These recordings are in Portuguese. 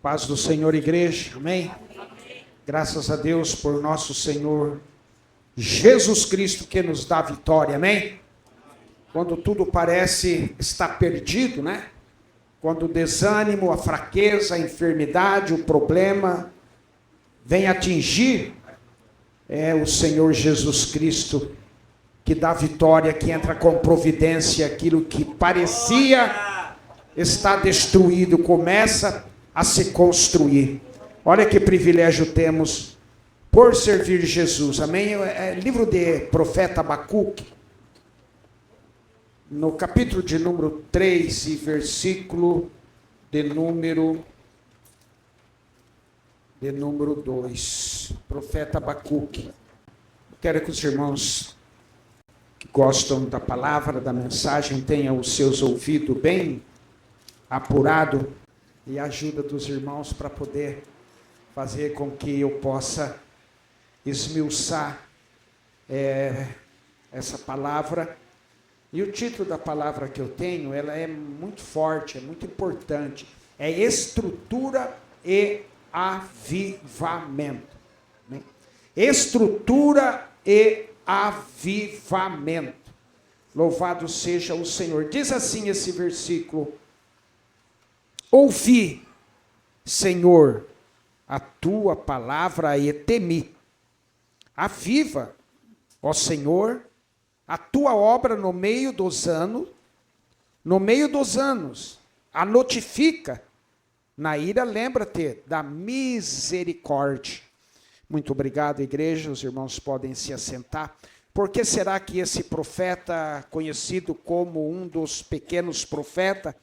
Paz do Senhor, igreja, amém? Graças a Deus por nosso Senhor Jesus Cristo que nos dá vitória, amém? Quando tudo parece estar perdido, né? Quando o desânimo, a fraqueza, a enfermidade, o problema vem atingir, é o Senhor Jesus Cristo que dá vitória, que entra com providência, aquilo que parecia estar destruído, começa a se construir. Olha que privilégio temos por servir Jesus, amém? É livro de profeta Abacuque, no capítulo de número 3 e versículo de número 2, profeta Abacuque. Quero que os irmãos que gostam da palavra, da mensagem, tenham os seus ouvidos bem apurados e a ajuda dos irmãos para poder fazer com que eu possa esmiuçar essa palavra. E o título da palavra que eu tenho, ela é muito forte, é muito importante. É estrutura e avivamento. Estrutura e avivamento. Louvado seja o Senhor. Diz assim esse versículo: ouvi, Senhor, a tua palavra e temi. Aviva, ó Senhor, a tua obra no meio dos anos, a notifica. Na ira, lembra-te da misericórdia. Muito obrigado, igreja. Os irmãos podem se assentar. Por que será que esse profeta, conhecido como um dos pequenos profetas,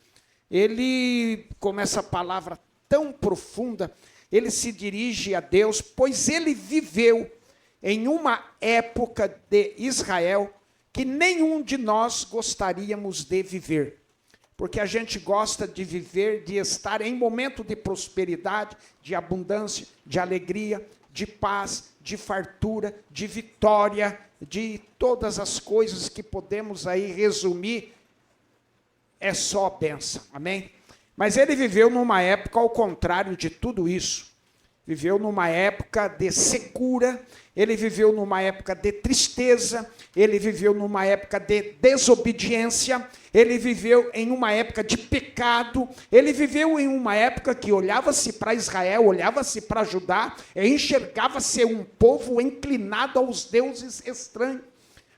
ele, com essa palavra tão profunda, ele se dirige a Deus, pois ele viveu em uma época de Israel que nenhum de nós gostaríamos de viver. Porque a gente gosta de viver, de estar em momento de prosperidade, de abundância, de alegria, de paz, de fartura, de vitória, de todas as coisas que podemos aí resumir, é só bênção, amém? Mas ele viveu numa época ao contrário de tudo isso. Viveu numa época de secura, ele viveu numa época de tristeza, ele viveu numa época de desobediência, ele viveu em uma época de pecado, ele viveu em uma época que olhava-se para Israel, olhava-se para Judá, e enxergava-se um povo inclinado aos deuses estranhos.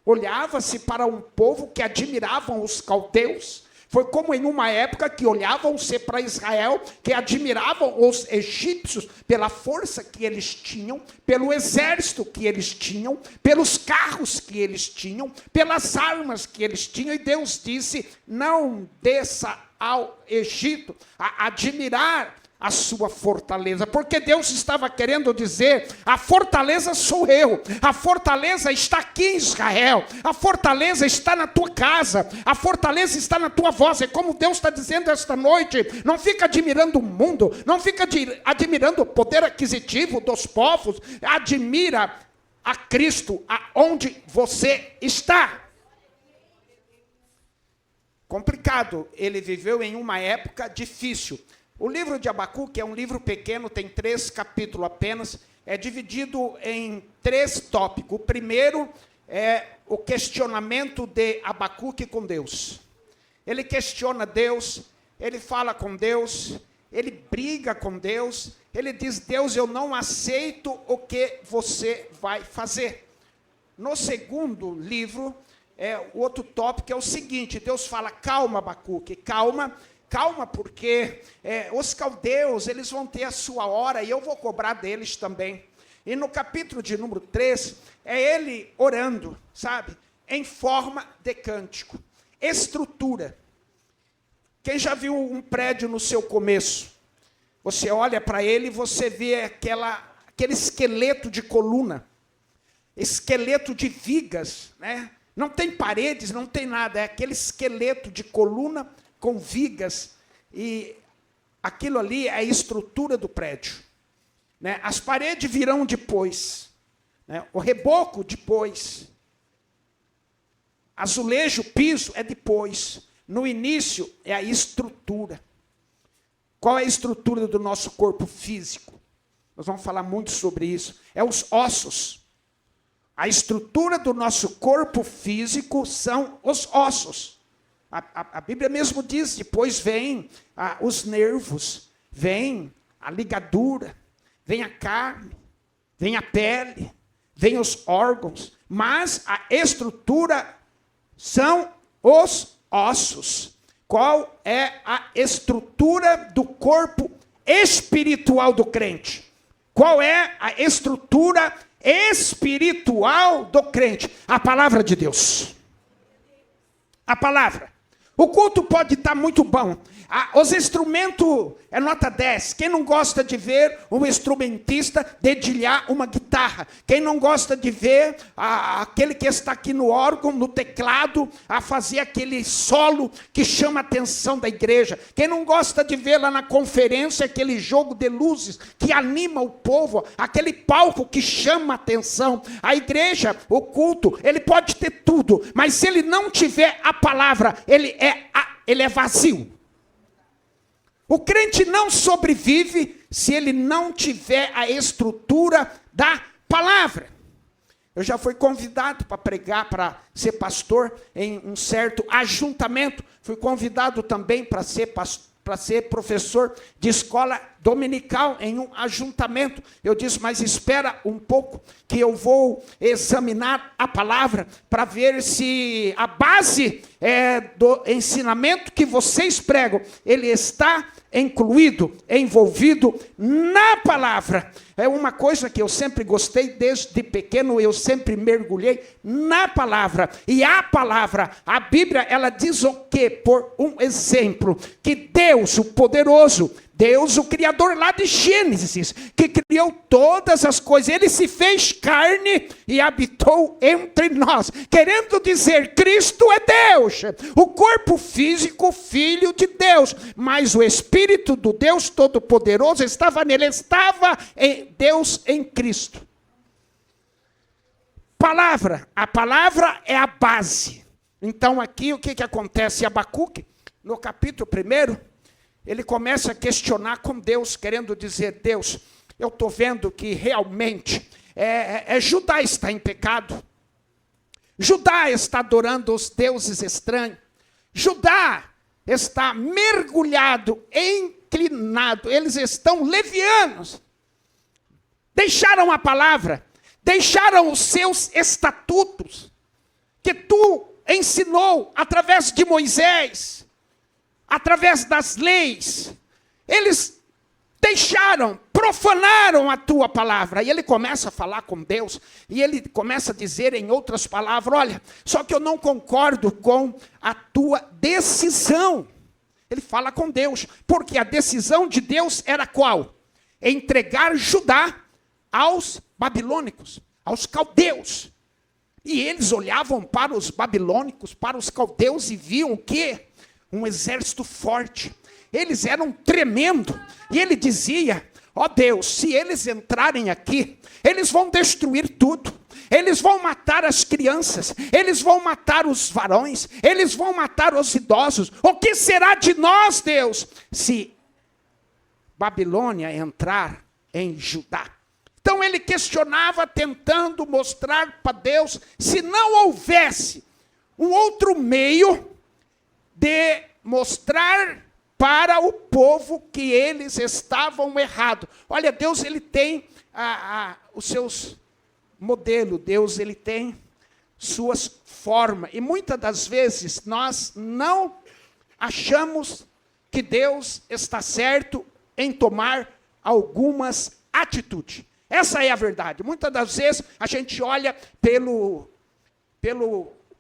Olhava-se para um povo que admiravam os caldeus. Foi como em uma época que olhavam-se para Israel, que admiravam os egípcios pela força que eles tinham, pelo exército que eles tinham, pelos carros que eles tinham, pelas armas que eles tinham. E Deus disse: não desça ao Egito a admirar a sua fortaleza, porque Deus estava querendo dizer: a fortaleza sou eu, a fortaleza está aqui em Israel, a fortaleza está na tua casa, a fortaleza está na tua voz. É como Deus está dizendo esta noite: não fica admirando o mundo, não fica admirando o poder aquisitivo dos povos, admira a Cristo aonde você está. Complicado, ele viveu em uma época difícil. O livro de Abacuque é um livro pequeno, tem 3 capítulos apenas, é dividido em 3 tópicos. O primeiro é o questionamento de Abacuque com Deus. Ele questiona Deus, ele fala com Deus, ele briga com Deus, ele diz: Deus, eu não aceito o que você vai fazer. No segundo livro, o outro tópico é o seguinte: Deus fala: calma, Abacuque, calma, porque os caldeus, eles vão ter a sua hora e eu vou cobrar deles também. E no capítulo de número 3, é ele orando, sabe? Em forma de cântico. Estrutura. Quem já viu um prédio no seu começo? Você olha para ele e você vê aquele esqueleto de coluna, esqueleto de vigas, né? Não tem paredes, não tem nada, é aquele esqueleto de coluna com vigas, e aquilo ali é a estrutura do prédio, né? As paredes virão depois, né? O reboco depois, azulejo, piso é depois, no início é a estrutura. Qual é a estrutura do nosso corpo físico? Nós vamos falar muito sobre isso. É os ossos. A estrutura do nosso corpo físico são os ossos. A Bíblia mesmo diz, depois vem os nervos, vem a ligadura, vem a carne, vem a pele, vem os órgãos, mas a estrutura são os ossos. Qual é a estrutura do corpo espiritual do crente? Qual é a estrutura espiritual do crente? A palavra de Deus. A palavra. O culto pode estar muito bom. Os instrumentos é nota 10. Quem não gosta de ver um instrumentista dedilhar uma guitarra? Quem não gosta de ver aquele que está aqui no órgão, no teclado, a fazer aquele solo que chama a atenção da igreja? Quem não gosta de ver lá na conferência aquele jogo de luzes que anima o povo, aquele palco que chama a atenção? A igreja, o culto, ele pode ter tudo, mas se ele não tiver a palavra, ele é vazio. O crente não sobrevive se ele não tiver a estrutura da palavra. Eu já fui convidado para pregar, para ser pastor em um certo ajuntamento. Fui convidado também para ser professor de escola dominical em um ajuntamento. Eu disse, mas espera um pouco que eu vou examinar a palavra para ver se a base do ensinamento que vocês pregam, ele está incluído, envolvido na palavra. É uma coisa que eu sempre gostei, desde pequeno eu sempre mergulhei na palavra. E a palavra, a Bíblia, ela diz o quê? Por um exemplo, que Deus, o poderoso, Deus, o Criador lá de Gênesis, que criou todas as coisas, ele se fez carne e habitou entre nós, querendo dizer, Cristo é Deus, o corpo físico, Filho de Deus, mas o Espírito do Deus Todo-Poderoso estava nele, estava em Deus em Cristo. Palavra, a palavra é a base. Então aqui o que acontece? Abacuque, no capítulo 1, ele começa a questionar com Deus, querendo dizer, Deus, eu estou vendo que realmente Judá está em pecado. Judá está adorando os deuses estranhos. Judá está mergulhado, inclinado. Eles estão levianos. Deixaram a palavra, deixaram os seus estatutos, que tu ensinou através de Moisés, através das leis. Eles deixaram, profanaram a tua palavra. E ele começa a falar com Deus, e ele começa a dizer em outras palavras, olha, só que eu não concordo com a tua decisão. Ele fala com Deus, porque a decisão de Deus era qual? Entregar Judá aos babilônicos, aos caldeus. E eles olhavam para os babilônicos, para os caldeus, e viam o quê? Um exército forte. Eles eram tremendos. E ele dizia, ó Deus, se eles entrarem aqui, eles vão destruir tudo. Eles vão matar as crianças, eles vão matar os varões, eles vão matar os idosos. O que será de nós, Deus, se Babilônia entrar em Judá? Então ele questionava, tentando mostrar para Deus, se não houvesse um outro meio de mostrar para o povo que eles estavam errados. Olha, Deus, ele tem os seus modelos, Deus, ele tem suas formas. E muitas das vezes nós não achamos que Deus está certo em tomar algumas atitudes. Essa é a verdade. Muitas das vezes a gente olha pelo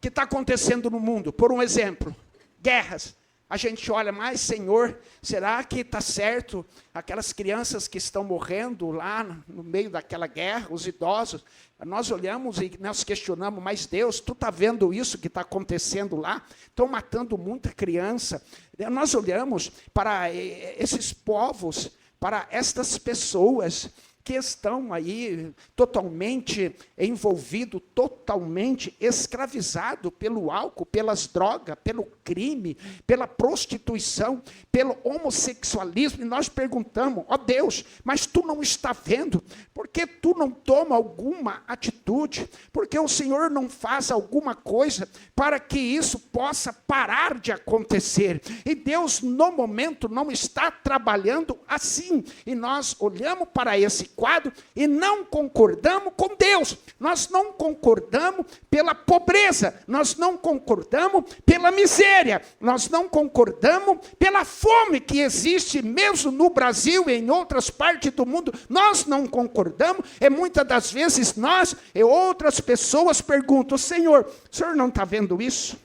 que está acontecendo no mundo. Por um exemplo, guerras. A gente olha, mas Senhor, será que está certo aquelas crianças que estão morrendo lá no meio daquela guerra, os idosos? Nós olhamos e nós questionamos, mas Deus, tu está vendo isso que está acontecendo lá? Estão matando muita criança. Nós olhamos para esses povos, para estas pessoas, que estão aí totalmente envolvidos, totalmente escravizados pelo álcool, pelas drogas, pelo crime, pela prostituição, pelo homossexualismo. E nós perguntamos, ó Deus, mas tu não está vendo? Por que tu não toma alguma atitude? Por que o Senhor não faz alguma coisa para que isso possa parar de acontecer? E Deus, no momento, não está trabalhando assim. E nós olhamos para esse quadro e não concordamos com Deus. Nós não concordamos pela pobreza, nós não concordamos pela miséria, nós não concordamos pela fome que existe mesmo no Brasil e em outras partes do mundo. Nós não concordamos, e muitas das vezes nós e outras pessoas perguntam, Senhor, o Senhor não está vendo isso?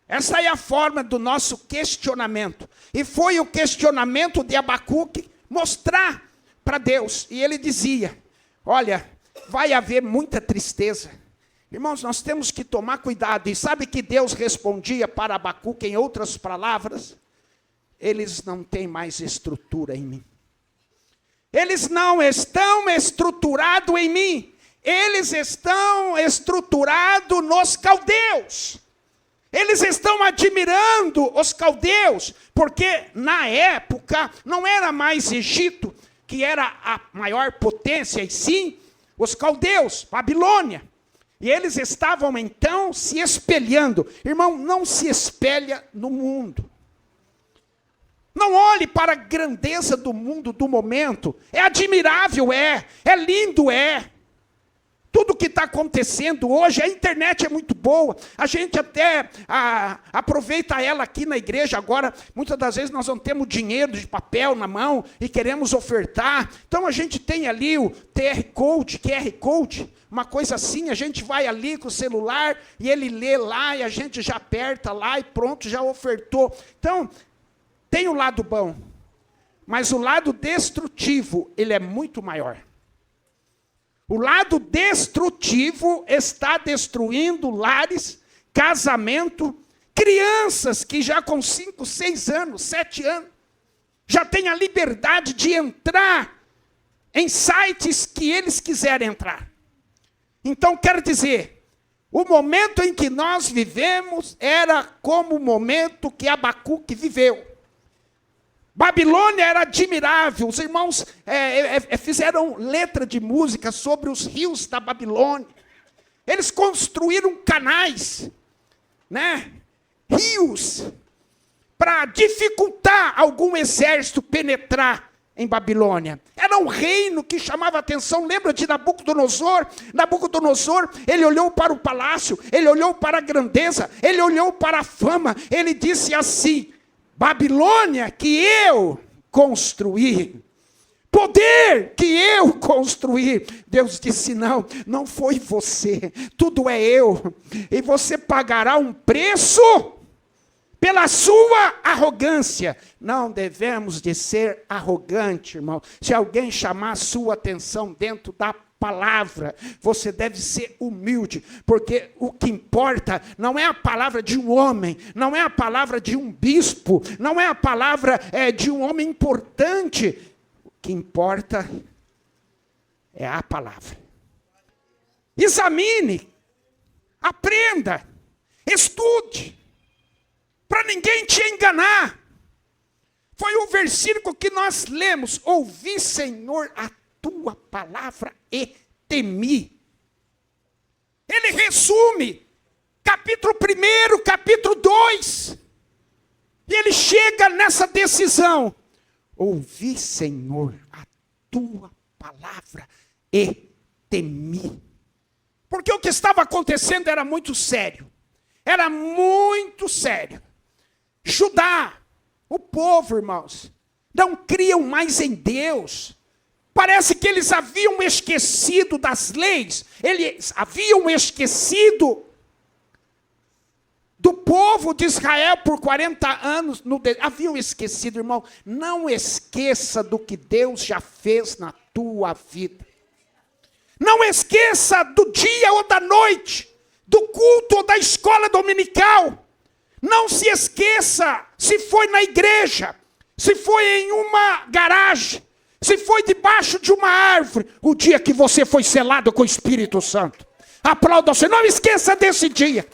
Essa é a forma do nosso questionamento. E foi o questionamento de Abacuque mostrar para Deus. E ele dizia, olha, vai haver muita tristeza. Irmãos, nós temos que tomar cuidado. E sabe que Deus respondia para Abacuque em outras palavras? Eles não têm mais estrutura em mim. Eles não estão estruturados em mim. Eles estão estruturados nos caldeus. Eles estão admirando os caldeus, porque na época não era mais Egito, que era a maior potência, e sim os caldeus, Babilônia. E eles estavam então se espelhando. Irmão, não se espelha no mundo. Não olhe para a grandeza do mundo do momento. É admirável, é lindo, é. Tudo que está acontecendo hoje, a internet é muito boa, a gente até aproveita ela aqui na igreja agora. Muitas das vezes nós não temos dinheiro de papel na mão e queremos ofertar. Então a gente tem ali o QR Code, uma coisa assim, a gente vai ali com o celular e ele lê lá e a gente já aperta lá e pronto, já ofertou. Então, tem o lado bom, mas o lado destrutivo, ele é muito maior. O lado destrutivo está destruindo lares, casamento, crianças que já com 5, 6 anos, 7 anos, já têm a liberdade de entrar em sites que eles quiserem entrar. Então, quer dizer, o momento em que nós vivemos era como o momento que Abacuque viveu. Babilônia era admirável. Os irmãos fizeram letra de música sobre os rios da Babilônia. Eles construíram canais, né? Rios, para dificultar algum exército penetrar em Babilônia. Era um reino que chamava atenção. Lembra de Nabucodonosor? Nabucodonosor, ele olhou para o palácio, ele olhou para a grandeza, ele olhou para a fama. Ele disse assim, Babilônia que eu construí, poder que eu construí. Deus disse, não foi você, tudo é eu. E você pagará um preço pela sua arrogância. Não devemos de ser arrogante, irmão. Se alguém chamar a sua atenção dentro da palavra, você deve ser humilde, porque o que importa não é a palavra de um homem, não é a palavra de um bispo, não é a palavra de um homem importante. O que importa é a palavra. Examine, aprenda, estude, para ninguém te enganar. Foi o versículo que nós lemos, ouvi, Senhor, a tua palavra e temi. Ele resume capítulo 1, capítulo 2. E ele chega nessa decisão. Ouvi, Senhor, a tua palavra e temi. Porque o que estava acontecendo era muito sério. Era muito sério. Judá, o povo, irmãos, não criam mais em Deus. Parece que eles haviam esquecido das leis, eles haviam esquecido do povo de Israel por 40 anos, haviam esquecido, irmão. Não esqueça do que Deus já fez na tua vida. Não esqueça do dia ou da noite, do culto ou da escola dominical. Não se esqueça se foi na igreja, se foi em uma garagem, Se foi debaixo de uma árvore, o dia que você foi selado com o Espírito Santo. Aplauda você, não esqueça desse dia.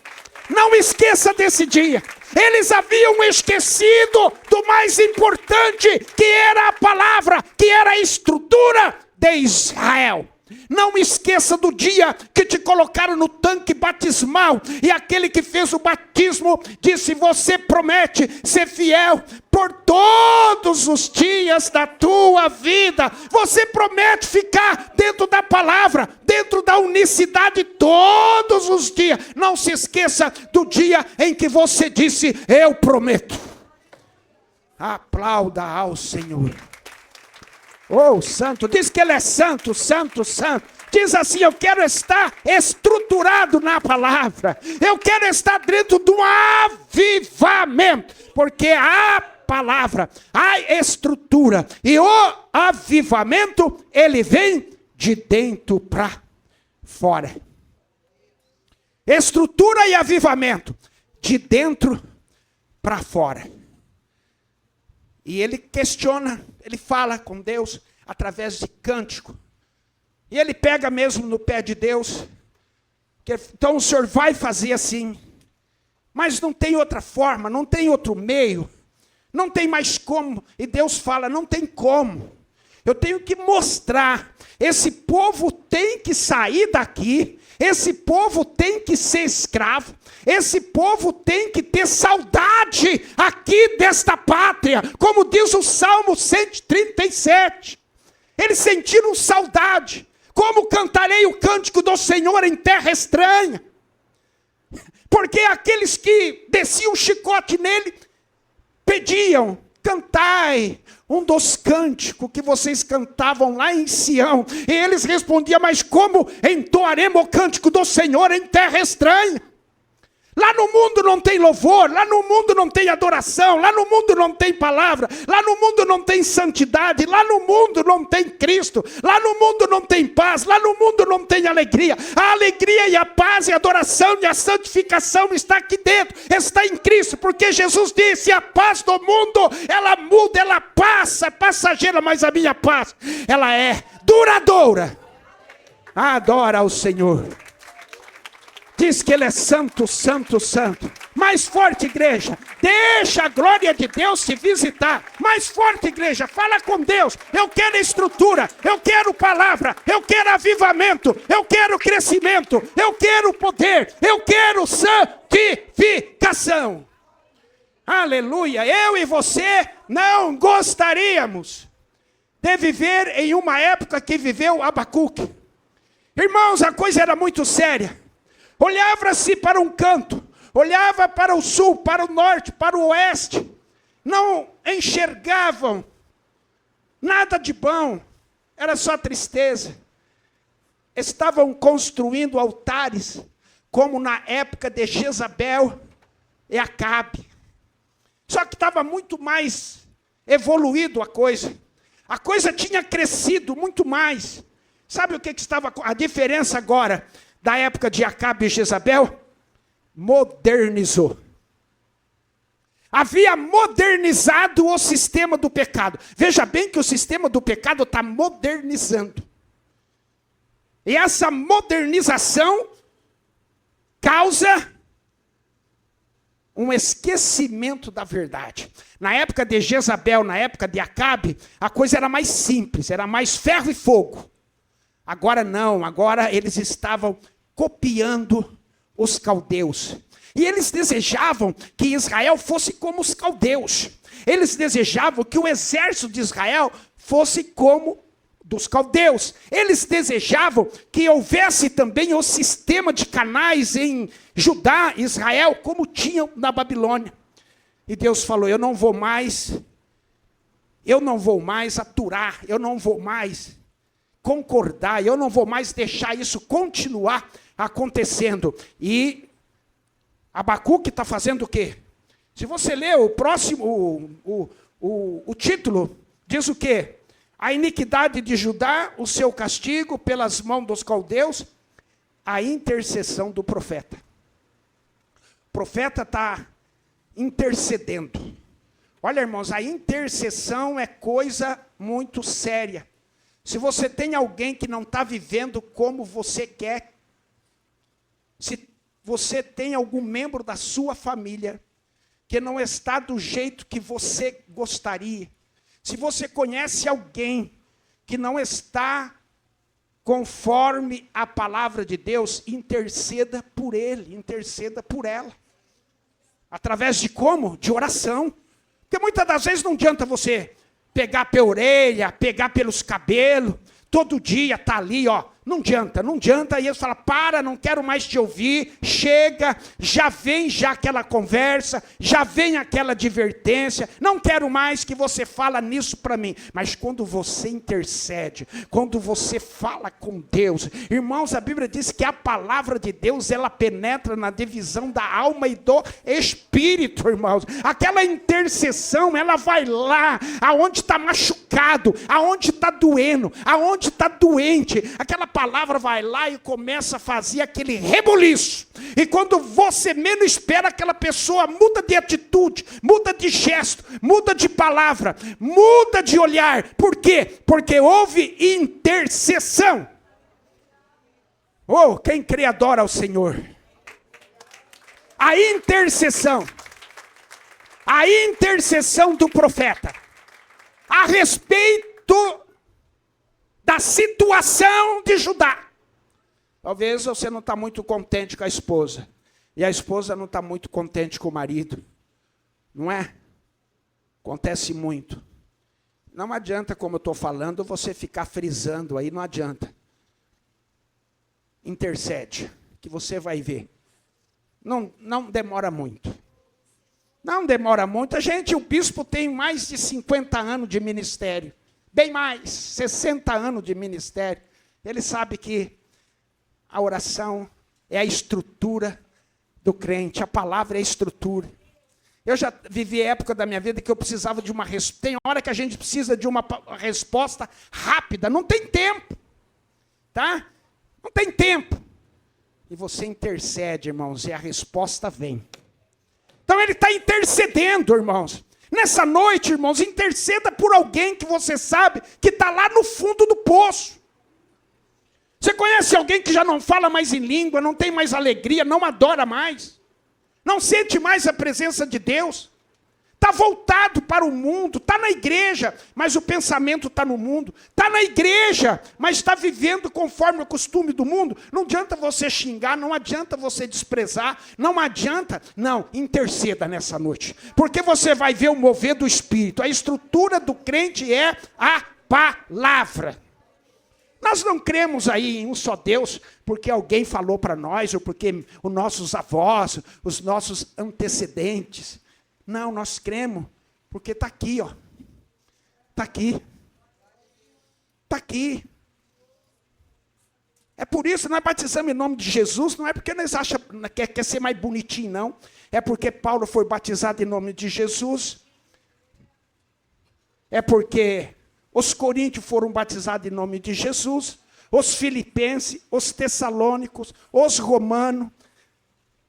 Não esqueça desse dia. Eles haviam esquecido do mais importante, que era a palavra, que era a estrutura de Israel. Não esqueça do dia que te colocaram no tanque batismal e aquele que fez o batismo disse: você promete ser fiel por todos os dias da tua vida. Você promete ficar dentro da palavra, dentro da unicidade todos os dias. Não se esqueça do dia em que você disse: eu prometo. Aplauda ao Senhor. Oh, santo, diz que ele é santo, santo, santo. Diz assim: eu quero estar estruturado na palavra. Eu quero estar dentro de um avivamento. Porque a palavra, a estrutura e o avivamento, ele vem de dentro para fora. Estrutura e avivamento, de dentro para fora. E ele questiona, ele fala com Deus através de cântico. E ele pega mesmo no pé de Deus. Então o Senhor vai fazer assim. Mas não tem outra forma, não tem outro meio. Não tem mais como. E Deus fala: não tem como. Eu tenho que mostrar. Esse povo tem que sair daqui. Esse povo tem que ser escravo. Esse povo tem que ter saudade aqui desta pátria. Como diz o Salmo 137. Eles sentiram saudade. Como cantarei o cântico do Senhor em terra estranha? Porque aqueles que desciam o chicote nele pediam: cantai um dos cânticos que vocês cantavam lá em Sião. E eles respondiam: mas como entoaremos o cântico do Senhor em terra estranha? Lá no mundo não tem louvor, lá no mundo não tem adoração, lá no mundo não tem palavra, lá no mundo não tem santidade, lá no mundo não tem Cristo, lá no mundo não tem paz, lá no mundo não tem alegria. A alegria e a paz e a adoração e a santificação está aqui dentro, está em Cristo, porque Jesus disse: a paz do mundo, ela muda, ela passa, é passageira, mas a minha paz, ela é duradoura. Adora ao Senhor. Diz que ele é santo, santo, santo. Mais forte, igreja. Deixa a glória de Deus te visitar. Mais forte, igreja. Fala com Deus. Eu quero estrutura. Eu quero palavra. Eu quero avivamento. Eu quero crescimento. Eu quero poder. Eu quero santificação. Aleluia. Eu e você não gostaríamos de viver em uma época que viveu Abacuque. Irmãos, a coisa era muito séria. Olhava-se para um canto, olhava para o sul, para o norte, para o oeste. Não enxergavam nada de bom, era só tristeza. Estavam construindo altares, como na época de Jezabel e Acabe. Só que estava muito mais evoluído a coisa. A coisa tinha crescido muito mais. Sabe o que estava a diferença agora da época de Acabe e Jezabel? Modernizou. Havia modernizado o sistema do pecado. Veja bem que o sistema do pecado está modernizando. E essa modernização causa um esquecimento da verdade. Na época de Jezabel, na época de Acabe, a coisa era mais simples, era mais ferro e fogo. Agora não, agora eles estavam copiando os caldeus. E eles desejavam que Israel fosse como os caldeus. Eles desejavam que o exército de Israel fosse como dos caldeus. Eles desejavam que houvesse também o sistema de canais em Judá, Israel, como tinham na Babilônia. E Deus falou: eu não vou mais aturar, eu não vou mais concordar, eu não vou mais deixar isso continuar acontecendo. E Abacuque está fazendo o quê? Se você ler o próximo, o título, diz o quê? A iniquidade de Judá, o seu castigo pelas mãos dos caldeus, a intercessão do profeta. O profeta está intercedendo. Olha, irmãos, a intercessão é coisa muito séria. Se você tem alguém que não está vivendo como você quer, se você tem algum membro da sua família que não está do jeito que você gostaria, se você conhece alguém que não está conforme a palavra de Deus, interceda por ele, interceda por ela. Através de como? De oração. Porque muitas das vezes não adianta você pegar pela orelha, pegar pelos cabelos, todo dia tá ali, ó. Não adianta. E eles falam, para, não quero mais te ouvir, chega, já vem já aquela conversa, já vem aquela advertência, não quero mais que você fala nisso para mim. Mas quando você intercede, quando você fala com Deus, irmãos, a Bíblia diz que a palavra de Deus, ela penetra na divisão da alma e do espírito, irmãos. Aquela intercessão, ela vai lá, aonde está machucado, aonde está doendo, aonde está doente, aquela palavra vai lá e começa a fazer aquele rebuliço. E quando você menos espera, aquela pessoa muda de atitude, muda de gesto, muda de palavra, muda de olhar. Por quê? Porque houve intercessão. Oh, quem crê adora ao Senhor. A intercessão do profeta a respeito da situação de Judá. Talvez você não está muito contente com a esposa. E a esposa não está muito contente com o marido. Não é? Acontece muito. Não adianta, como eu estou falando, você ficar frisando aí, não adianta. Intercede, que você vai ver. Não demora muito. Não demora muito. O bispo tem mais de 50 anos de ministério. Bem mais, 60 anos de ministério. Ele sabe que a oração é a estrutura do crente. A palavra é a estrutura. Eu já vivi época da minha vida que eu precisava de uma resposta. Tem hora que a gente precisa de uma resposta rápida. Não tem tempo. Tá? Não tem tempo. E você intercede, irmãos, e a resposta vem. Então ele está intercedendo, irmãos. Nessa noite, irmãos, interceda por alguém que você sabe que está lá no fundo do poço. Você conhece alguém que já não fala mais em língua, não tem mais alegria, não adora mais, não sente mais a presença de Deus? Está voltado para o mundo, está na igreja, mas o pensamento está no mundo. Está na igreja, mas está vivendo conforme o costume do mundo. Não adianta você xingar, não adianta você desprezar, não adianta. Não, interceda nessa noite. Porque você vai ver o mover do Espírito. A estrutura do crente é a palavra. Nós não cremos aí em um só Deus porque alguém falou para nós, ou porque os nossos avós, os nossos antecedentes. Não, nós cremos, porque está aqui, ó. Está aqui. Está aqui. É por isso que nós batizamos em nome de Jesus, não é porque nós achamos que quer ser mais bonitinho, não. É porque Paulo foi batizado em nome de Jesus. É porque os coríntios foram batizados em nome de Jesus. Os filipenses, os tessalônicos, os romanos.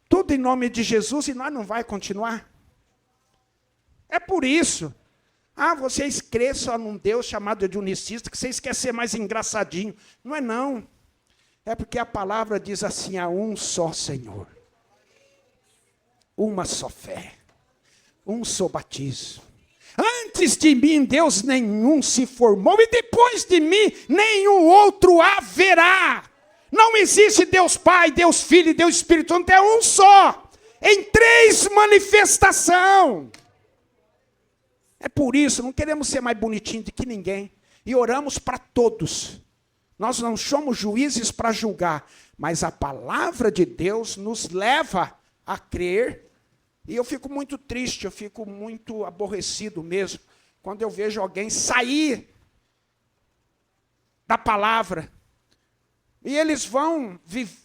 Tudo em nome de Jesus e nós não vai continuar. É por isso. Vocês crêem só num Deus chamado de unicista, que vocês querem ser mais engraçadinho. Não é não. É porque a palavra diz assim, há um só Senhor. Uma só fé. Um só batismo. Antes de mim, Deus nenhum se formou, e depois de mim, nenhum outro haverá. Não existe Deus Pai, Deus Filho e Deus Espírito Santo, é um só. Em 3 manifestações. É por isso, não queremos ser mais bonitinhos do que ninguém. E oramos para todos. Nós não somos juízes para julgar. Mas a palavra de Deus nos leva a crer. E eu fico muito triste, eu fico muito aborrecido mesmo. Quando eu vejo alguém sair da palavra. E eles vão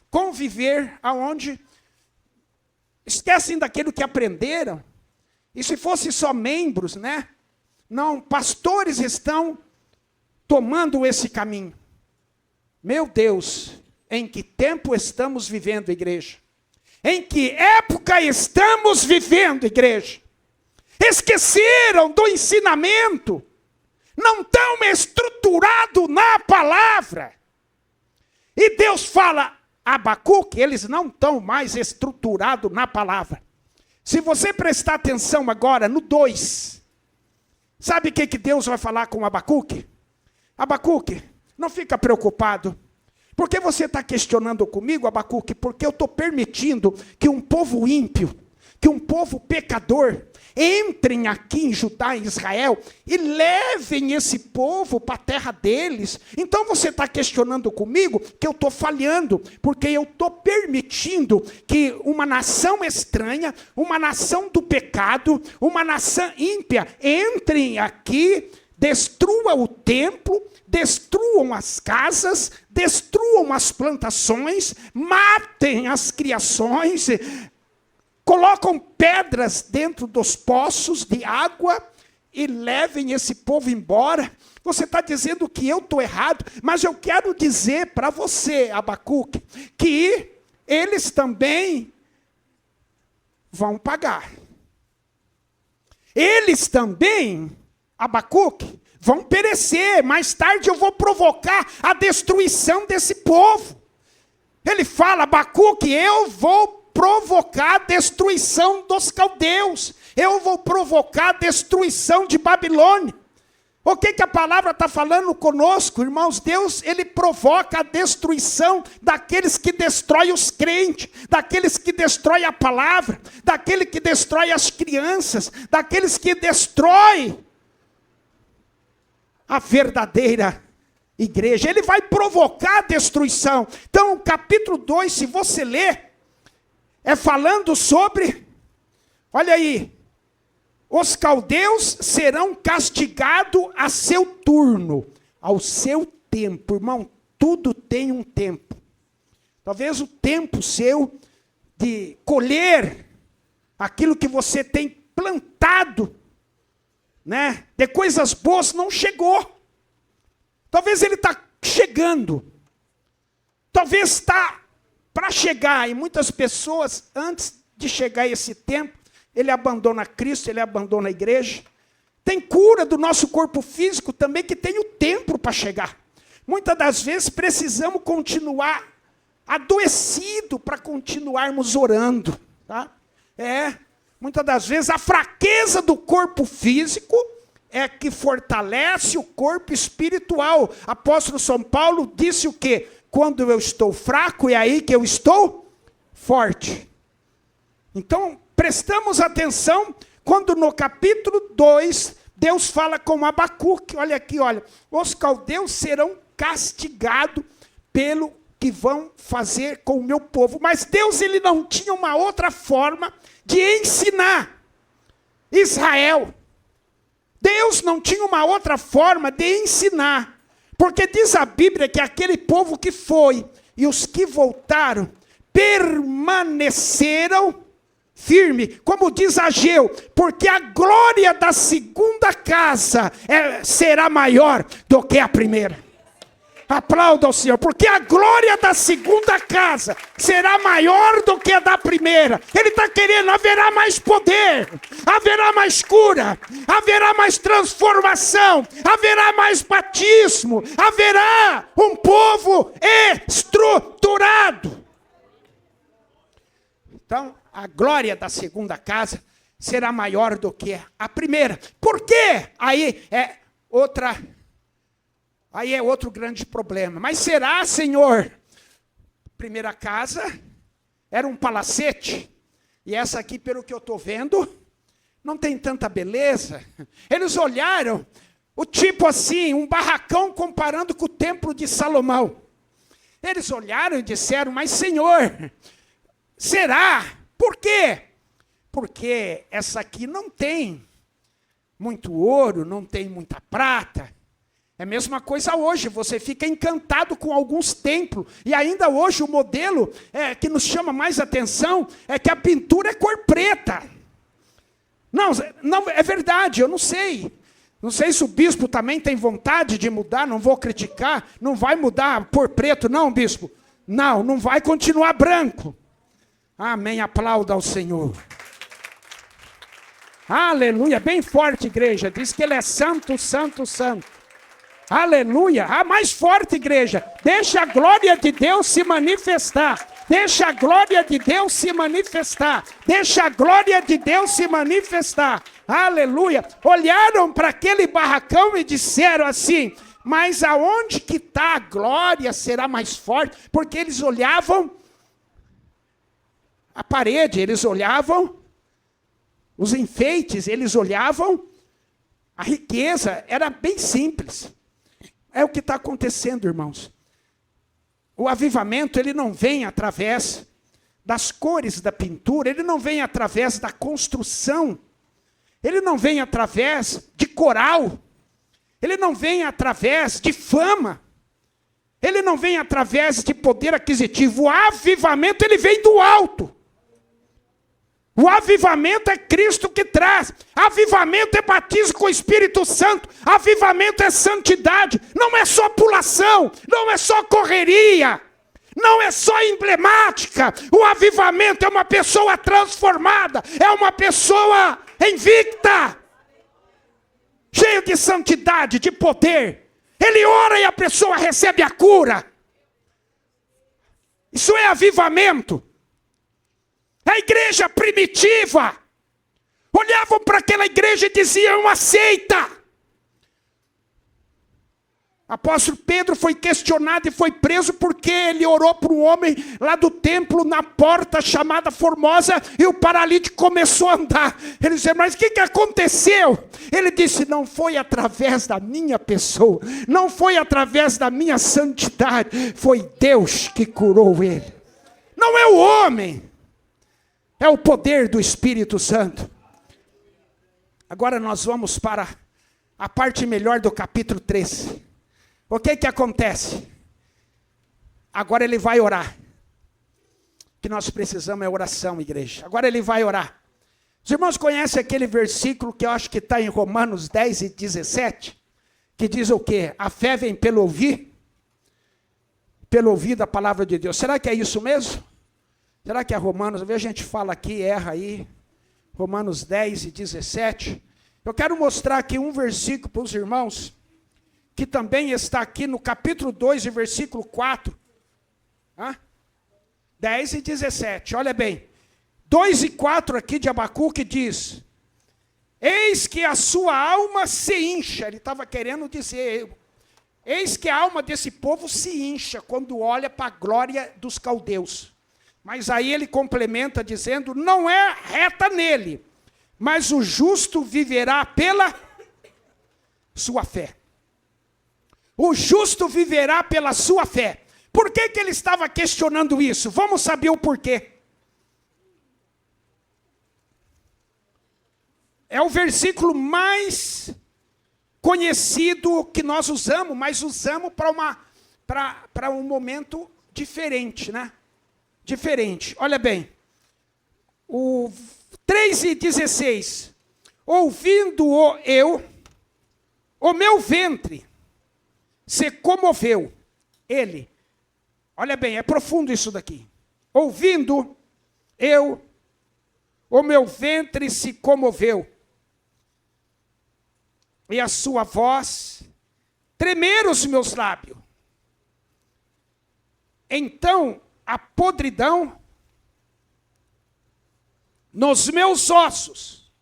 conviver aonde esquecem daquilo que aprenderam. E se fosse só membros, né? Não, pastores estão tomando esse caminho. Meu Deus, em que tempo estamos vivendo, igreja? Em que época estamos vivendo, igreja? esqueceram do ensinamento, não estão estruturados na palavra. E Deus fala, Abacuque, eles não estão mais estruturados na palavra. Se você prestar atenção agora no 2, sabe o que Deus vai falar com Abacuque? Abacuque, não fica preocupado. Por que você está questionando comigo, Abacuque? Porque eu estou permitindo que um povo ímpio, que um povo pecador, entrem aqui em Judá e Israel e levem esse povo para a terra deles. Então você está questionando comigo que eu estou falhando, porque eu estou permitindo que uma nação estranha, uma nação do pecado, uma nação ímpia, entrem aqui, destruam o templo, destruam as casas, destruam as plantações, matem as criações, colocam pedras dentro dos poços de água e levem esse povo embora. Você está dizendo que eu estou errado, mas eu quero dizer para você, Abacuque, que eles também vão pagar. Eles também, Abacuque, vão perecer. Mais tarde eu vou provocar a destruição desse povo. Ele fala, Abacuque, eu vou provocar a destruição dos caldeus. Eu vou provocar a destruição de Babilônia. O que a palavra está falando conosco, irmãos? Deus, ele provoca a destruição daqueles que destroem os crentes, daqueles que destroem a palavra, daquele que destrói as crianças, daqueles que destrói a verdadeira igreja. Ele vai provocar a destruição. Então, o capítulo 2, se você ler, é falando sobre, olha aí, os caldeus serão castigados a seu turno, ao seu tempo. Irmão, tudo tem um tempo. Talvez o tempo seu de colher aquilo que você tem plantado, né, de coisas boas não chegou. Talvez ele está chegando. Talvez está para chegar. E muitas pessoas, antes de chegar esse tempo, ele abandona Cristo, ele abandona a igreja. Tem cura do nosso corpo físico também, que tem o tempo para chegar. Muitas das vezes precisamos continuar adoecido para continuarmos orando. Tá? Muitas das vezes a fraqueza do corpo físico é que fortalece o corpo espiritual. Apóstolo São Paulo disse o quê? Quando eu estou fraco, é aí que eu estou forte. Então, prestamos atenção quando no capítulo 2, Deus fala com Abacuque. Olha aqui, olha. Os caldeus serão castigados pelo que vão fazer com o meu povo. Mas Deus, ele não tinha uma outra forma de ensinar Israel. Deus não tinha uma outra forma de ensinar. Porque diz a Bíblia que aquele povo que foi e os que voltaram permaneceram firme, como diz Ageu, porque a glória da segunda casa será maior do que a primeira. Aplauda ao Senhor, porque a glória da segunda casa será maior do que a da primeira. Ele está querendo, haverá mais poder, haverá mais cura, haverá mais transformação, haverá mais batismo, haverá um povo estruturado. Então, a glória da segunda casa será maior do que a primeira. Por quê? Aí é outro grande problema. Mas será, Senhor? Primeira casa era um palacete. E essa aqui, pelo que eu estou vendo, não tem tanta beleza. Eles olharam, o tipo assim, um barracão comparando com o templo de Salomão. Eles olharam e disseram, mas Senhor, será? Por quê? Porque essa aqui não tem muito ouro, não tem muita prata. É a mesma coisa hoje, você fica encantado com alguns templos. E ainda hoje o modelo que nos chama mais atenção é que a pintura é cor preta. Não, é verdade, eu não sei. Não sei se o bispo também tem vontade de mudar, não vou criticar. Não vai mudar por preto, não, bispo. Não vai continuar branco. Amém, aplauda ao Senhor. Aleluia, bem forte, igreja. Diz que ele é santo, santo, santo. Aleluia. Mais forte, igreja. Deixa a glória de Deus se manifestar. Deixa a glória de Deus se manifestar. Deixa a glória de Deus se manifestar. Aleluia. Olharam para aquele barracão e disseram assim: mas aonde que está a glória será mais forte? Porque eles olhavam a parede, eles olhavam os enfeites, eles olhavam a riqueza. Era bem simples. É o que está acontecendo, irmãos. O avivamento, ele não vem através das cores da pintura, ele não vem através da construção, ele não vem através de coral, ele não vem através de fama, ele não vem através de poder aquisitivo. O avivamento, ele vem do alto. O avivamento é Cristo que traz. Avivamento é batismo com o Espírito Santo. Avivamento é santidade. Não é só pulação, não é só correria, não é só emblemática. O avivamento é uma pessoa transformada, é uma pessoa invicta, cheio de santidade, de poder. Ele ora e a pessoa recebe a cura. Isso é avivamento. A igreja primitiva olhavam para aquela igreja e diziam: aceita. Apóstolo Pedro foi questionado e foi preso porque ele orou para um homem lá do templo, na porta chamada Formosa, e o paralítico começou a andar. Ele disse: mas o que aconteceu? Ele disse: não foi através da minha pessoa, não foi através da minha santidade, foi Deus que curou ele. Não é o homem, é o poder do Espírito Santo. Agora nós vamos para a parte melhor do capítulo 3. O que acontece? Agora ele vai orar. O que nós precisamos é oração, igreja. Agora ele vai orar. Os irmãos conhecem aquele versículo que eu acho que está em Romanos 10 e 17? Que diz o quê? A fé vem pelo ouvir da palavra de Deus. Será que é isso mesmo? Será que é Romanos? A gente fala aqui, erra aí. Romanos 10 e 17. Eu quero mostrar aqui um versículo para os irmãos, que também está aqui no capítulo 2 e versículo 4. 10 e 17, olha bem. 2 e 4 aqui de Abacuque diz: eis que a sua alma se incha. Ele estava querendo dizer, eis que a alma desse povo se incha quando olha para a glória dos caldeus. Mas aí ele complementa dizendo: não é reta nele, mas o justo viverá pela sua fé. O justo viverá pela sua fé. Por que ele estava questionando isso? Vamos saber o porquê. É o versículo mais conhecido que nós usamos, mas usamos para um momento diferente, né? Diferente. Olha bem. O 3 e 16. Ouvindo-o eu, o meu ventre se comoveu. Ele. Olha bem, é profundo isso daqui. Ouvindo eu, o meu ventre se comoveu. E a sua voz tremeram os meus lábios. Então a podridão nos meus ossos,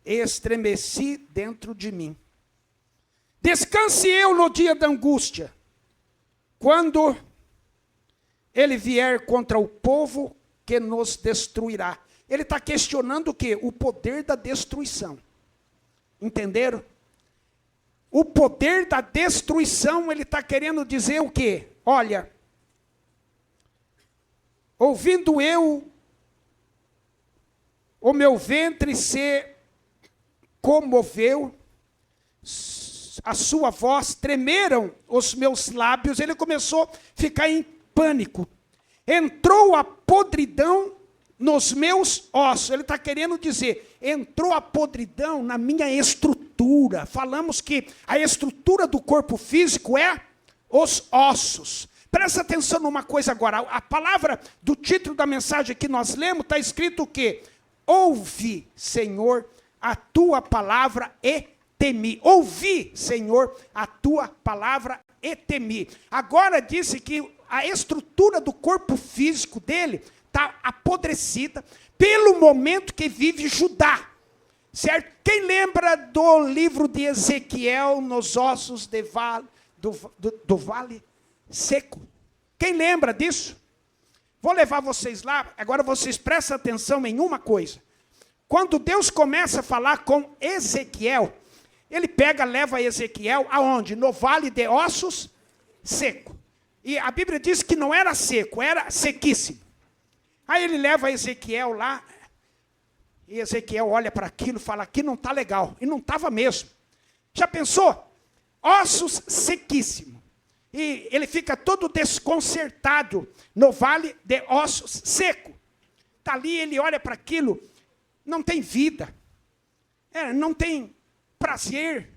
estremeci dentro de mim. Descanse eu no dia da angústia, quando ele vier contra o povo que nos destruirá. Ele está questionando o quê? O poder da destruição. Entenderam? O poder da destruição, ele está querendo dizer o quê? Olha, ouvindo eu, o meu ventre se comoveu, a sua voz, tremeram os meus lábios. Ele começou a ficar em pânico. Entrou a podridão nos meus ossos. Ele está querendo dizer, entrou a podridão na minha estrutura. Falamos que a estrutura do corpo físico é os ossos. Presta atenção numa coisa agora. A palavra do título da mensagem que nós lemos está escrito o quê? ouvi, Senhor, a tua palavra e temi. Ouvi, Senhor, a tua palavra e temi. Agora disse que a estrutura do corpo físico dele está apodrecida pelo momento que vive Judá. Certo? Quem lembra do livro de Ezequiel, nos ossos do vale seco? Quem lembra disso? Vou levar vocês lá, agora vocês prestem atenção em uma coisa. Quando Deus começa a falar com Ezequiel, ele leva Ezequiel aonde? No vale de ossos seco. E a Bíblia diz que não era seco, era sequíssimo. Aí ele leva Ezequiel lá, e Ezequiel olha para aquilo e fala, aqui não está legal. E não estava mesmo. Já pensou? Ossos sequíssimos. E ele fica todo desconcertado no vale de ossos seco. Está ali, ele olha para aquilo, não tem vida. Não tem prazer.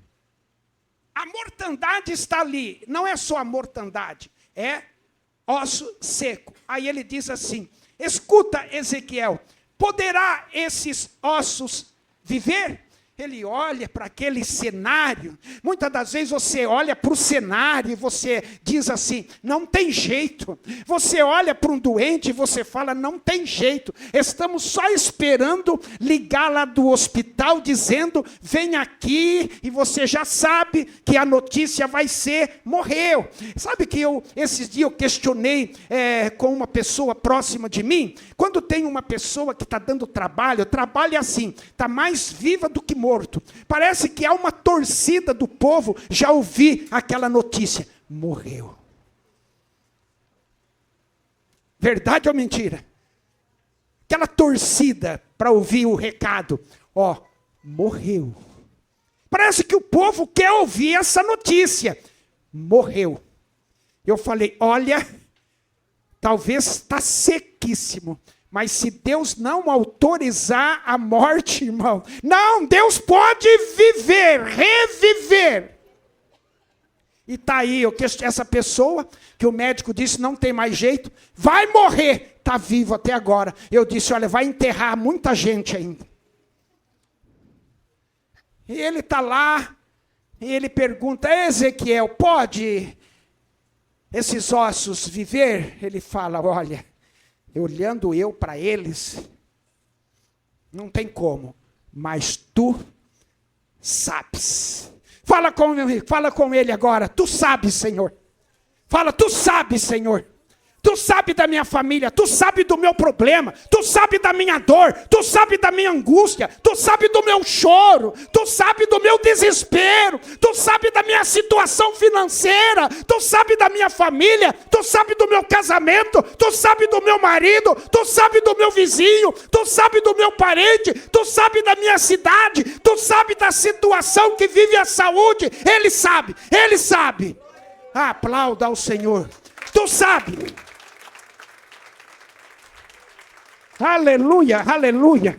A mortandade está ali. Não é só a mortandade, é osso seco. Aí ele diz assim, escuta, Ezequiel, poderá esses ossos viver? Ele olha para aquele cenário. Muitas das vezes você olha para o cenário e você diz assim, não tem jeito. Você olha para um doente e você fala, não tem jeito. Estamos só esperando ligar lá do hospital dizendo, vem aqui, e você já sabe que a notícia vai ser, morreu. Sabe que esses dias eu questionei com uma pessoa próxima de mim, quando tem uma pessoa que está dando trabalho, o trabalho é assim, está mais viva do que morto. Parece que há uma torcida do povo, já ouvi aquela notícia, morreu. Verdade ou mentira? Aquela torcida para ouvir o recado, morreu. Parece que o povo quer ouvir essa notícia, morreu. Eu falei, olha, talvez está sequíssimo, mas se Deus não autorizar a morte, irmão, não, Deus pode viver, reviver. E está aí, essa pessoa que o médico disse não tem mais jeito, vai morrer, está vivo até agora. Eu disse, olha, vai enterrar muita gente ainda. E ele está lá, e ele pergunta, Ezequiel, pode esses ossos viver? Ele fala, olha, olhando eu para eles, não tem como, mas tu sabes. Fala com ele agora, tu sabes, Senhor. Fala, tu sabes, Senhor. Tu sabe da minha família, tu sabe do meu problema, tu sabe da minha dor, tu sabe da minha angústia, tu sabe do meu choro, tu sabe do meu desespero, tu sabe da minha situação financeira, tu sabe da minha família, tu sabe do meu casamento, tu sabe do meu marido, tu sabe do meu vizinho, tu sabe do meu parente, tu sabe da minha cidade, tu sabe da situação que vive a saúde. Ele sabe, ele sabe. Aplauda ao Senhor. Tu sabe. Aleluia, aleluia.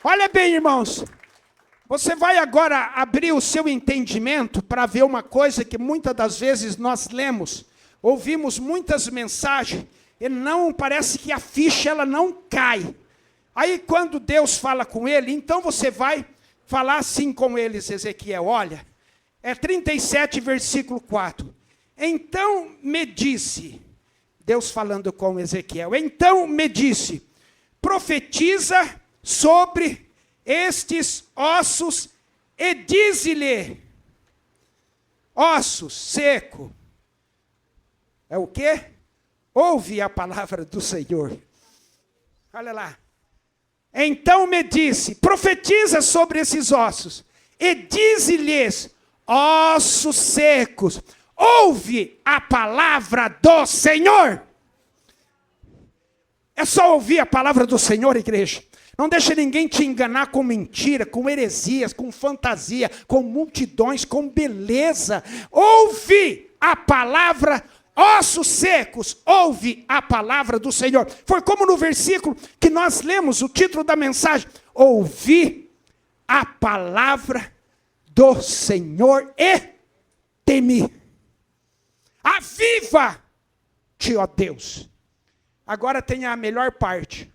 Olha bem, irmãos. Você vai agora abrir o seu entendimento para ver uma coisa que muitas das vezes nós lemos, ouvimos muitas mensagens e não parece que a ficha ela não cai. Aí quando Deus fala com ele, então você vai falar assim com eles, Ezequiel. Olha, 37 versículo 4. Então me disse, Deus falando com Ezequiel, então me disse, profetiza sobre estes ossos e dize-lhe, ossos seco, é o quê? Ouve a palavra do Senhor. Olha lá. Então me disse, profetiza sobre esses ossos e dize-lhes, ossos secos, ouve a palavra do Senhor. É só ouvir a palavra do Senhor, igreja. Não deixe ninguém te enganar com mentira, com heresias, com fantasia, com multidões, com beleza. Ouve a palavra, ossos secos, ouve a palavra do Senhor. Foi como no versículo que nós lemos, o título da mensagem. Ouvi a palavra do Senhor e temi. Aviva-te, ó Deus. Agora tem a melhor parte.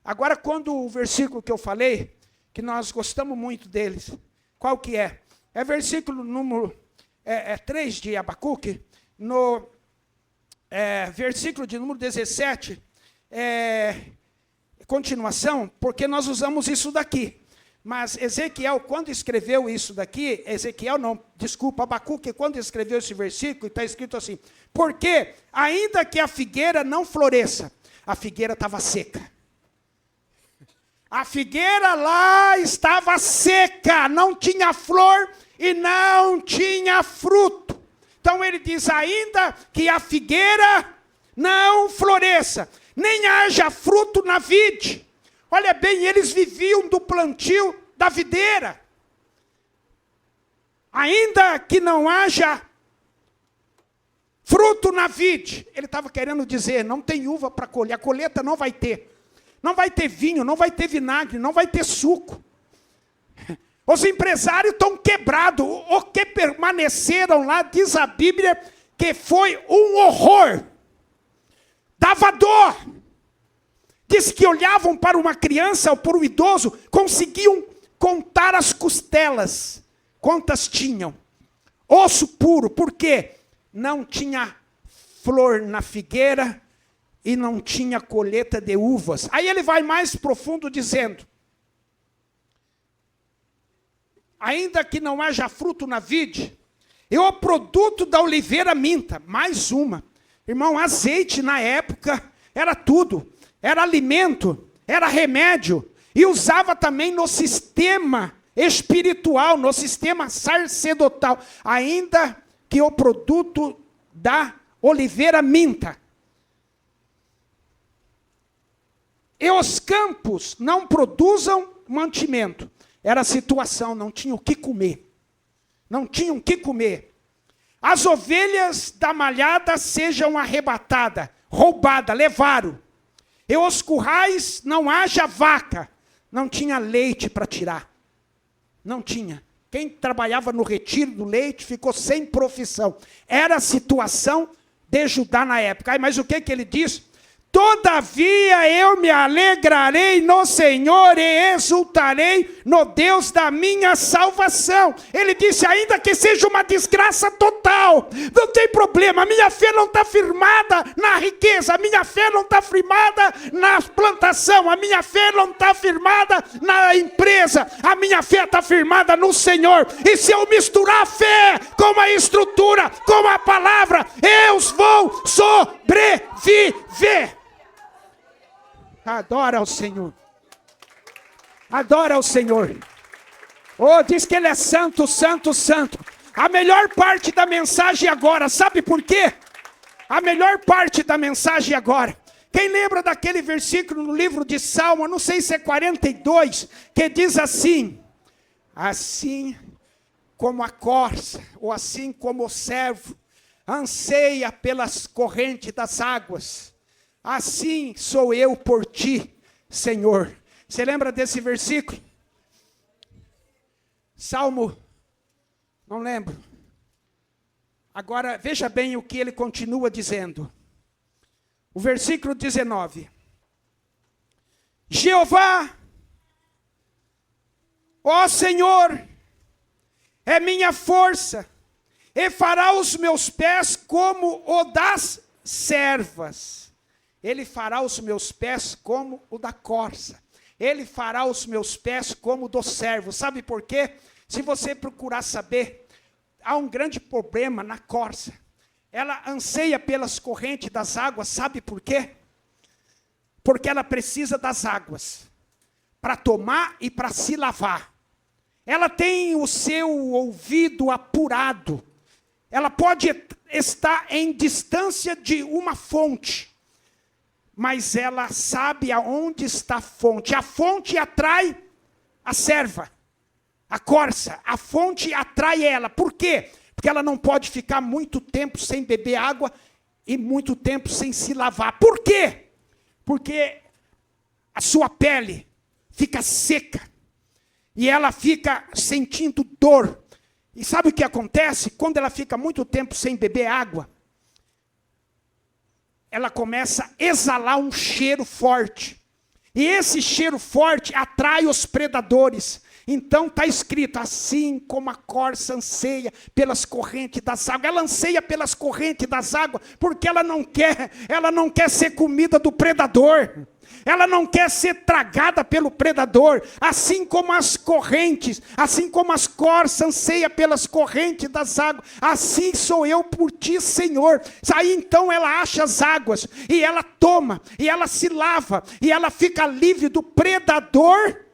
Agora, quando o versículo que eu falei, que nós gostamos muito deles, qual que é? É versículo número 3 de Abacuque, no versículo de número 17, continuação, porque nós usamos isso daqui. Mas Ezequiel, quando escreveu isso daqui, Abacuque, quando escreveu esse versículo, está escrito assim, porque ainda que a figueira não floresça, a figueira estava seca. A figueira lá estava seca, não tinha flor e não tinha fruto. Então ele diz, ainda que a figueira não floresça, nem haja fruto na vide. Olha bem, eles viviam do plantio da videira. Ainda que não haja fruto na vide. Ele estava querendo dizer, não tem uva para colher, a colheita não vai ter. Não vai ter vinho, não vai ter vinagre, não vai ter suco. Os empresários estão quebrados. O que permaneceram lá, diz a Bíblia, que foi um horror. Dava dor. Diz que olhavam para uma criança ou para um idoso, conseguiam contar as costelas. Quantas tinham? Osso puro. Por quê? Não tinha flor na figueira e não tinha colheita de uvas. Aí ele vai mais profundo dizendo, ainda que não haja fruto na vide, e o produto da oliveira minta. Mais uma. Irmão, azeite na época era tudo. Era alimento, era remédio. E usava também no sistema espiritual, no sistema sacerdotal. Ainda que o produto da oliveira minta. E os campos não produzam mantimento. Era a situação, não tinham o que comer. Não tinham o que comer. As ovelhas da malhada sejam arrebatadas, roubadas, levaram. E os currais não haja vaca. Não tinha leite para tirar. Não tinha. Quem trabalhava no retiro do leite ficou sem profissão. Era a situação de Judá na época. Mas o que ele diz? Todavia eu me alegrarei no Senhor e exultarei no Deus da minha salvação. Ele disse, ainda que seja uma desgraça total, não tem problema, a minha fé não está firmada na riqueza, a minha fé não está firmada na plantação, a minha fé não está firmada na empresa, a minha fé está firmada no Senhor. E se eu misturar a fé com a estrutura, com a palavra, eu vou sobreviver. Adora ao Senhor. Adora ao Senhor. Oh, diz que Ele é santo, santo, santo. A melhor parte da mensagem agora, sabe por quê? A melhor parte da mensagem agora. Quem lembra daquele versículo no livro de Salmo, não sei se é 42, que diz assim: assim como a corça, ou assim como o servo, anseia pelas correntes das águas, assim sou eu por ti, Senhor. Você lembra desse versículo? Salmo, não lembro. Agora, veja bem o que ele continua dizendo. O versículo 19. Jeová, ó Senhor, é minha força, e fará os meus pés como o das servas. Ele fará os meus pés como o da corça. Ele fará os meus pés como o do servo. Sabe por quê? Se você procurar saber, há um grande problema na corça. Ela anseia pelas correntes das águas. Sabe por quê? Porque ela precisa das águas para tomar e para se lavar. Ela tem o seu ouvido apurado. Ela pode estar em distância de uma fonte, mas ela sabe aonde está a fonte. A fonte atrai a serva, a corça. A fonte atrai ela. Por quê? Porque ela não pode ficar muito tempo sem beber água e muito tempo sem se lavar. Por quê? Porque a sua pele fica seca e ela fica sentindo dor. E sabe o que acontece? Quando ela fica muito tempo sem beber água, ela começa a exalar um cheiro forte. E esse cheiro forte atrai os predadores. Então está escrito, assim como a corça anseia pelas correntes das águas. Ela anseia pelas correntes das águas, porque ela não quer ser comida do predador. Ela não quer ser tragada pelo predador. Assim como as correntes, assim como as corças anseiam pelas correntes das águas, assim sou eu por ti, Senhor. Aí então ela acha as águas, e ela toma, e ela se lava, e ela fica livre do predador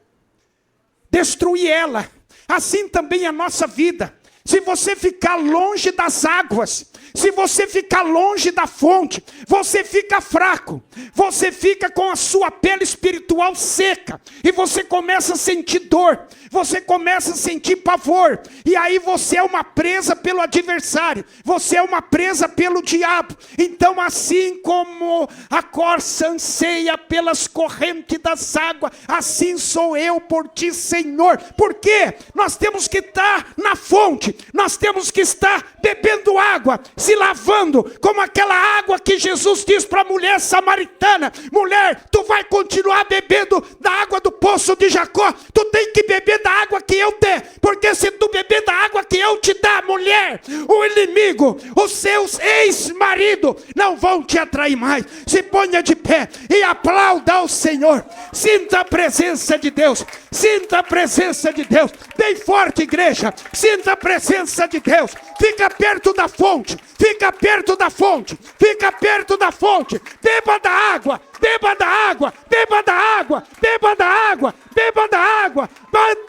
destruir ela. Assim também a nossa vida. Se você ficar longe das águas, se você ficar longe da fonte, você fica fraco, você fica com a sua pele espiritual seca, e você começa a sentir dor, você começa a sentir pavor, e aí você é uma presa pelo adversário, você é uma presa pelo diabo. Então assim como a corça anseia pelas correntes das águas, assim sou eu por ti, Senhor. Porque nós temos que estar na fonte, nós temos que estar bebendo água, se lavando, como aquela água que Jesus diz para a mulher samaritana: mulher, tu vai continuar bebendo da água do poço de Jacó, tu tem que beber da água que eu der, porque se tu beber da água que eu te dar, mulher, o inimigo, os seus ex-maridos não vão te atrair mais. Se ponha de pé e aplauda ao Senhor, sinta a presença de Deus, sinta a presença de Deus, bem forte, igreja, sinta a presença de Deus. Fica perto da fonte, fica perto da fonte, fica perto da fonte, beba da água, beba da água, beba da água, beba da água, beba da água,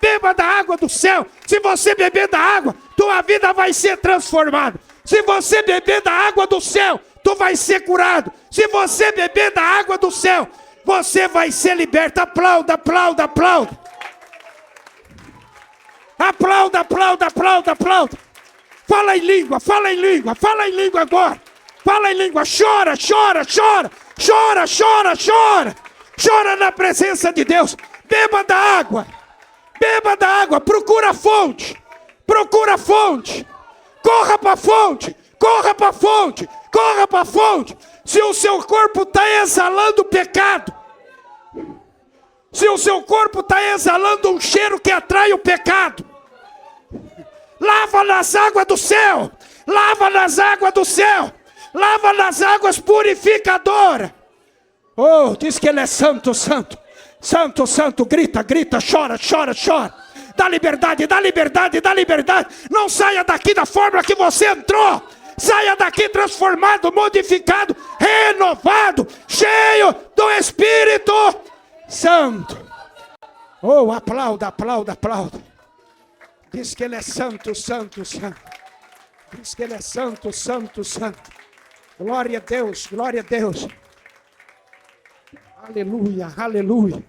beba da água do céu. Se você beber da água, tua vida vai ser transformada. Se você beber da água do céu, tu vai ser curado. Se você beber da água do céu, você vai ser liberto. Aplauda, aplauda, aplauda. Aplauda, aplauda, aplauda, aplauda. Fala em língua, fala em língua, fala em língua agora. Fala em língua, chora, chora, chora, chora, chora, chora. Chora na presença de Deus. Beba da água, beba da água. Procura a fonte, procura a fonte. Corra para a fonte, corra para a fonte, corra para a fonte. Se o seu corpo está exalando pecado, se o seu corpo está exalando um cheiro que atrai o pecado, lava nas águas do céu, lava nas águas do céu, lava nas águas purificadoras. Oh, diz que ele é santo, santo, santo, santo. Grita, grita, chora, chora, chora. Dá liberdade, dá liberdade, dá liberdade. Não saia daqui da forma que você entrou. Saia daqui transformado, modificado, renovado, cheio do Espírito Santo. Oh, aplauda, aplauda, aplauda. Diz que ele é santo, santo, santo. Diz que ele é santo, santo, santo. Glória a Deus, glória a Deus. Aleluia, aleluia.